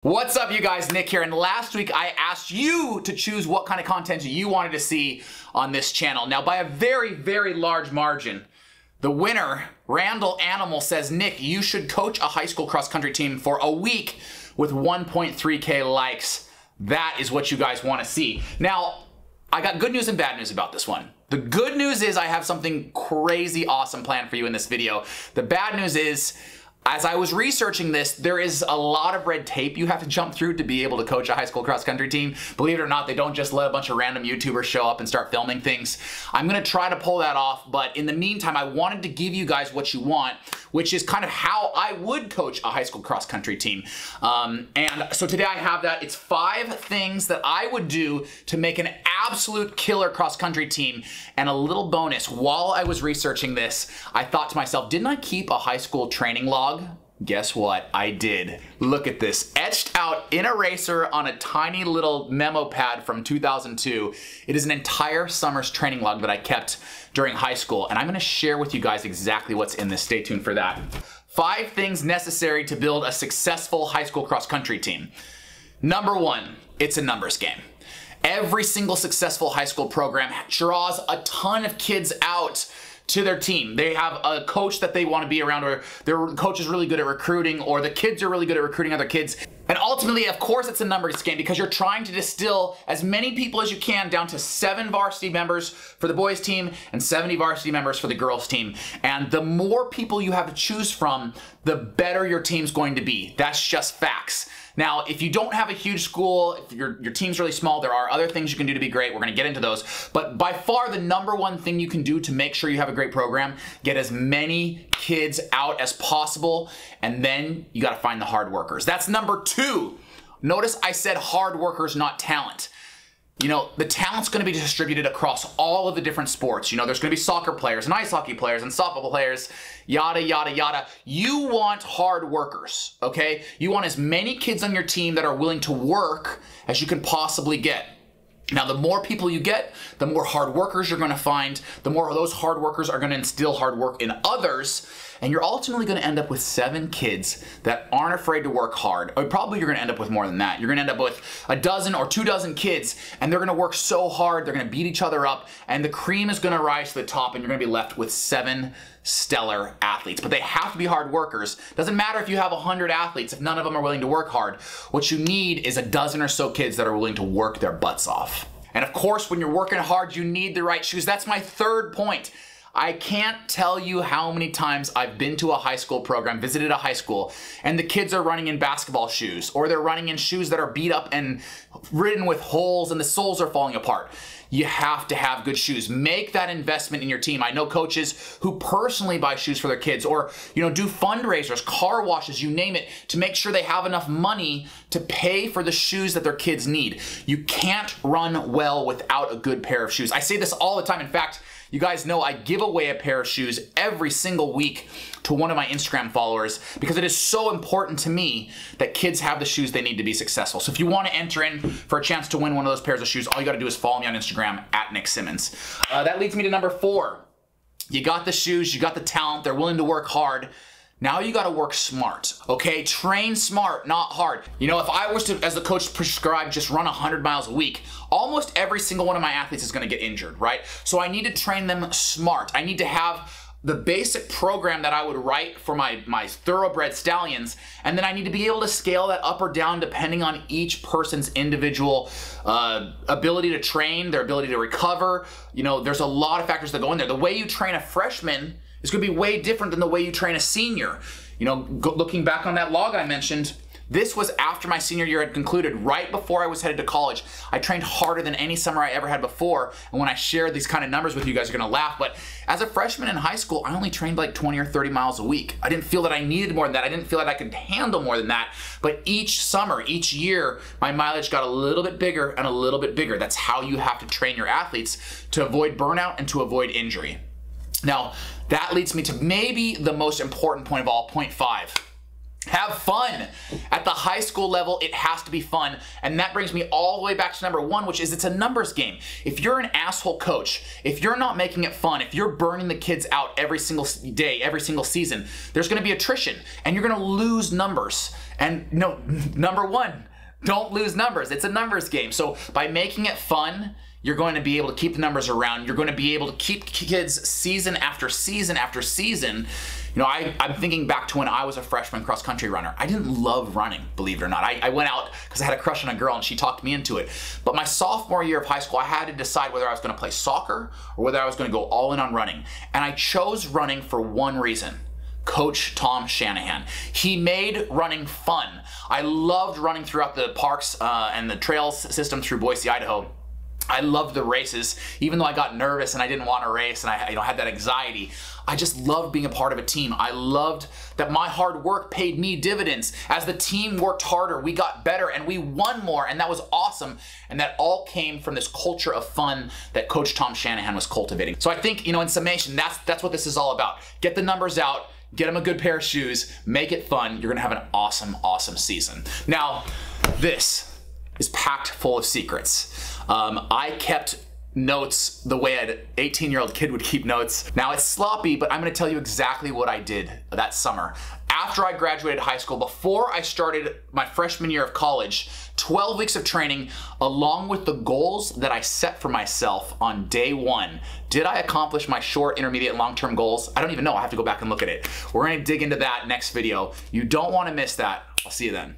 What's up, you guys? Nick here, and last week I asked you to choose what kind of content you wanted to see on this channel. Now, by a very, very large margin, the winner, Randall Animal, says, Nick, you should coach a high school cross-country team for a week with 1.3K likes. That is what you guys want to see. Now, I got good news and bad news about this one. The good news is I have something crazy awesome planned for you in this video. The bad news is, as I was researching this, there is a lot of red tape you have to jump through to be able to coach a high school cross-country team. Believe it or not, they don't just let a bunch of random YouTubers show up and start filming things. I'm gonna try to pull that off, but in the meantime, I wanted to give you guys what you want, which is kind of how I would coach a high school cross-country team. And so today I have that. It's 5 things that I would do to make an absolute killer cross-country team. And a little bonus, while I was researching this, I thought to myself, didn't I keep a high school training log? Guess what? I did. Look at this. Etched out in eraser on a tiny little memo pad from 2002. It is an entire summer's training log that I kept during high school, and I'm gonna share with you guys exactly what's in this. Stay tuned for that. 5 things necessary to build a successful high school cross-country team. Number 1, it's a numbers game. Every single successful high school program draws a ton of kids out to their team. They have a coach that they want to be around, or their coach is really good at recruiting, or the kids are really good at recruiting other kids. And ultimately, of course, it's a numbers game because you're trying to distill as many people as you can down to 7 varsity members for the boys team and 70 varsity members for the girls team. And the more people you have to choose from, the better your team's going to be. That's just facts. Now, if you don't have a huge school, if your team's really small, there are other things you can do to be great. We're going to get into those. But by far, the number one thing you can do to make sure you have a great program, get as many kids out as possible, and then you got to find the hard workers. That's number 2. Notice I said hard workers, not talent. You know, the talent's going to be distributed across all of the different sports. You know, there's going to be soccer players and ice hockey players and softball players, yada, yada, yada. You want hard workers, okay? You want as many kids on your team that are willing to work as you can possibly get. Now, the more people you get, the more hard workers you're going to find, the more of those hard workers are going to instill hard work in others, and you're ultimately going to end up with 7 kids that aren't afraid to work hard. Or probably you're going to end up with more than that. You're going to end up with a dozen or 2 dozen kids, and they're going to work so hard, they're going to beat each other up, and the cream is going to rise to the top, and you're going to be left with 7 stellar athletes. But they have to be hard workers. Doesn't matter if you have 100 athletes, if none of them are willing to work hard. What you need is a dozen or so kids that are willing to work their butts off. And of course, when you're working hard, you need the right shoes. That's my 3rd point. I can't tell you how many times I've been to a high school program, visited a high school, and the kids are running in basketball shoes, or they're running in shoes that are beat up and ridden with holes and the soles are falling apart. You have to have good shoes. Make that investment in your team. I know coaches who personally buy shoes for their kids, or do fundraisers, car washes, you name it, to make sure they have enough money to pay for the shoes that their kids need. You can't run well without a good pair of shoes. I say this all the time. In fact, you guys know I give away a pair of shoes every single week to one of my Instagram followers because it is so important to me that kids have the shoes they need to be successful. So if you want to enter in for a chance to win one of those pairs of shoes, all you got to do is follow me on Instagram at Nick Symmonds. That leads me to number 4. You got the shoes, you got the talent, they're willing to work hard. Now you gotta work smart, okay? Train smart, not hard. You know, if I was to, as the coach prescribed, just run 100 miles a week, almost every single one of my athletes is gonna get injured, right? So I need to train them smart. I need to have the basic program that I would write for my thoroughbred stallions, and then I need to be able to scale that up or down depending on each person's individual ability to train, their ability to recover. You know, there's a lot of factors that go in there. The way you train a freshman is going to be way different than the way you train a senior. You know, looking back on that log I mentioned, this was after my senior year had concluded, right before I was headed to college. I trained harder than any summer I ever had before, and when I share these kind of numbers with you, guys are going to laugh, but as a freshman in high school, I only trained like 20 or 30 miles a week. I didn't feel that I needed more than that. I didn't feel that I could handle more than that, but each summer, each year, my mileage got a little bit bigger and a little bit bigger. That's how you have to train your athletes to avoid burnout and to avoid injury. Now, that leads me to maybe the most important point of all, point 5. Have fun. At the high school level, it has to be fun. And that brings me all the way back to number 1, which is it's a numbers game. If you're an asshole coach, if you're not making it fun, if you're burning the kids out every single day, every single season, there's going to be attrition and you're going to lose numbers. And no, number one, don't lose numbers. It's a numbers game. So by making it fun, you're going to be able to keep the numbers around. You're going to be able to keep kids season after season after season. You know, I'm thinking back to when I was a freshman cross-country runner. I didn't love running, believe it or not. I went out because I had a crush on a girl and she talked me into it. But my sophomore year of high school, I had to decide whether I was going to play soccer or whether I was going to go all in on running. And I chose running for one reason. Coach Tom Shanahan. He made running fun. I loved running throughout the parks and the trails system through Boise, Idaho. I loved the races, even though I got nervous and I didn't want to race and I had that anxiety. I just loved being a part of a team. I loved that my hard work paid me dividends. As the team worked harder, we got better and we won more, and that was awesome. And that all came from this culture of fun that Coach Tom Shanahan was cultivating. So I think, you know, in summation, that's what this is all about. Get the numbers out, get them a good pair of shoes, make it fun. You're gonna have an awesome, awesome season. Now, this is packed full of secrets. I kept notes the way an 18-year-old kid would keep notes. Now it's sloppy, but I'm gonna tell you exactly what I did that summer. After I graduated high school, before I started my freshman year of college, 12 weeks of training, along with the goals that I set for myself on day one. Did I accomplish my short, intermediate, and long-term goals? I don't even know, I have to go back and look at it. We're gonna dig into that next video. You don't wanna miss that. I'll see you then.